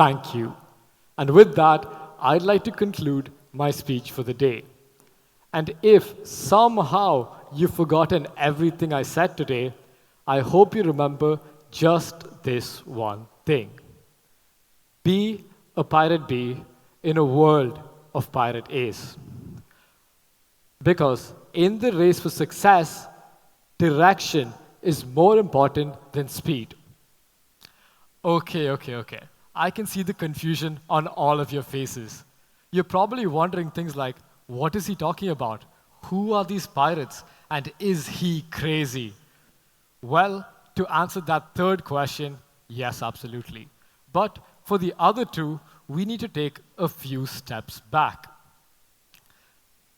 thank you. And with that, I'd like to conclude my speech for the day. And if somehow you've forgotten everything I said today, I hope you remember just this one thing. Be a pirate bee in a world of pirate A's. Because in the race for success, direction is more important than speed. Okay. I can see the confusion on all of your faces. You're probably wondering things like, what is he talking about? Who are these pirates? And is he crazy? Well, to answer that third question, yes, absolutely. But for the other two, we need to take a few steps back.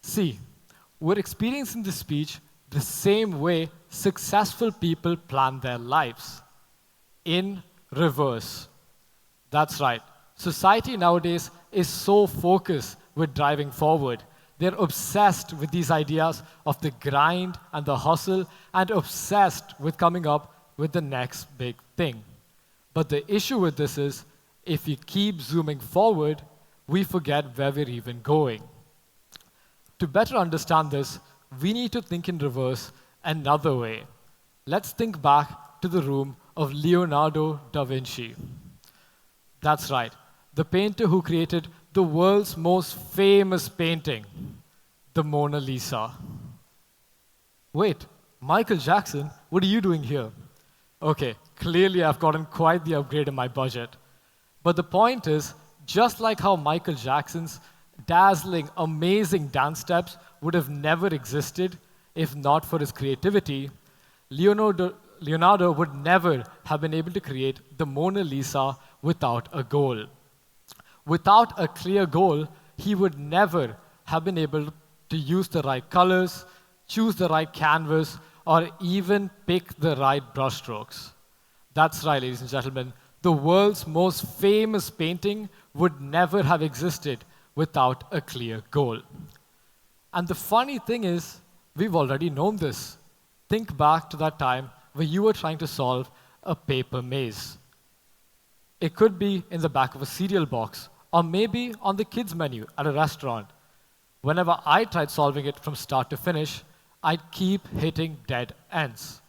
See, we're experiencing this speech the same way successful people plan their lives, in reverse. That's right. Society nowadays is so focused with driving forward. They're obsessed with these ideas of the grind and the hustle and obsessed with coming up with the next big thing. But the issue with this is, if we keep zooming forward, we forget where we're even going. To better understand this, we need to think in reverse another way. Let's think back to the room of Leonardo da Vinci. That's right, the painter who created the world's most famous painting, the Mona Lisa. Wait, Michael Jackson, what are you doing here? Okay, clearly I've gotten quite the upgrade in my budget. But the point is, just like how Michael Jackson's dazzling, amazing dance steps would have never existed if not for his creativity, Leonardo would never have been able to create the Mona Lisa without a goal. Without a clear goal, he would never have been able to use the right colors, choose the right canvas, or even pick the right brushstrokes. That's right, ladies and gentlemen. The world's most famous painting would never have existed without a clear goal. And the funny thing is, we've already known this. Think back to that time where you were trying to solve a paper maze. It could be in the back of a cereal box, or maybe on the kids' menu at a restaurant. Whenever I tried solving it from start to finish, I'd keep hitting dead ends.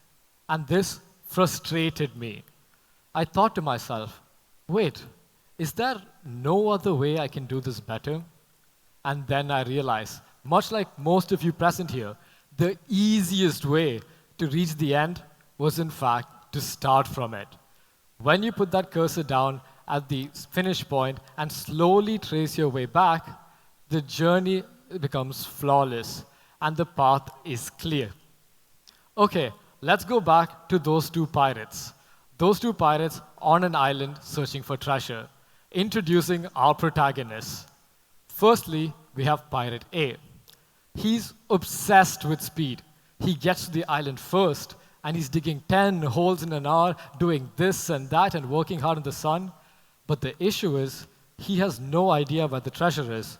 And this frustrated me. I thought to myself, wait, is there no other way I can do this better? And then I realized, much like most of you present here, the easiest way to reach the end was in fact to start from it. When you put that cursor down at the finish point and slowly trace your way back, the journey becomes flawless and the path is clear. Okay, let's go back to those two pirates. Those two pirates on an island searching for treasure. Introducing our protagonists. Firstly, we have Pirate A. He's obsessed with speed. He gets to the island first, and he's digging 10 holes in an hour, doing this and that, and working hard in the sun. But the issue is, he has no idea where the treasure is.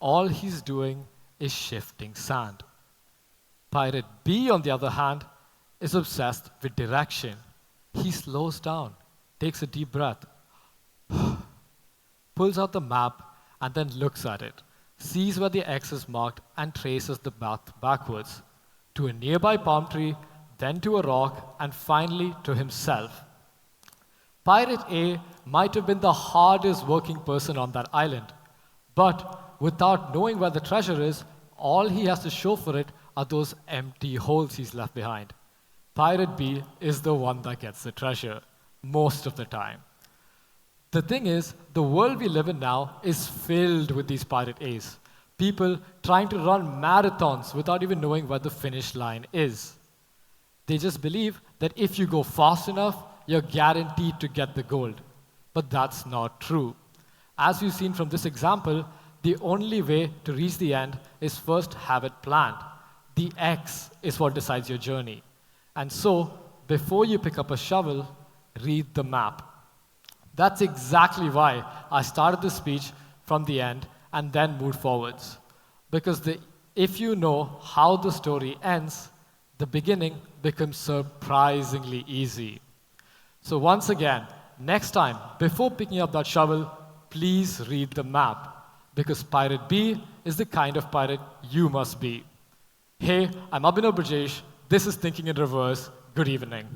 All he's doing is shifting sand. Pirate B, on the other hand, is obsessed with direction. He slows down, takes a deep breath, pulls out the map, and then looks at it, sees where the X is marked, and traces the path backwards to a nearby palm tree, then to a rock, and finally to himself. Pirate A might have been the hardest working person on that island, but without knowing where the treasure is, all he has to show for it are those empty holes he's left behind. Pirate B is the one that gets the treasure, most of the time. The thing is, the world we live in now is filled with these Pirate A's. People trying to run marathons without even knowing where the finish line is. They just believe that if you go fast enough, you're guaranteed to get the gold. But that's not true. As we've seen from this example, the only way to reach the end is first have it planned. The X is what decides your journey. And so, before you pick up a shovel, read the map. That's exactly why I started the speech from the end and then moved forwards. Because if you know how the story ends, the beginning becomes surprisingly easy. So once again, next time, before picking up that shovel, please read the map, because Pirate B is the kind of pirate you must be. Hey, I'm Abinav Brijesh. This is Thinking in Reverse. Good evening.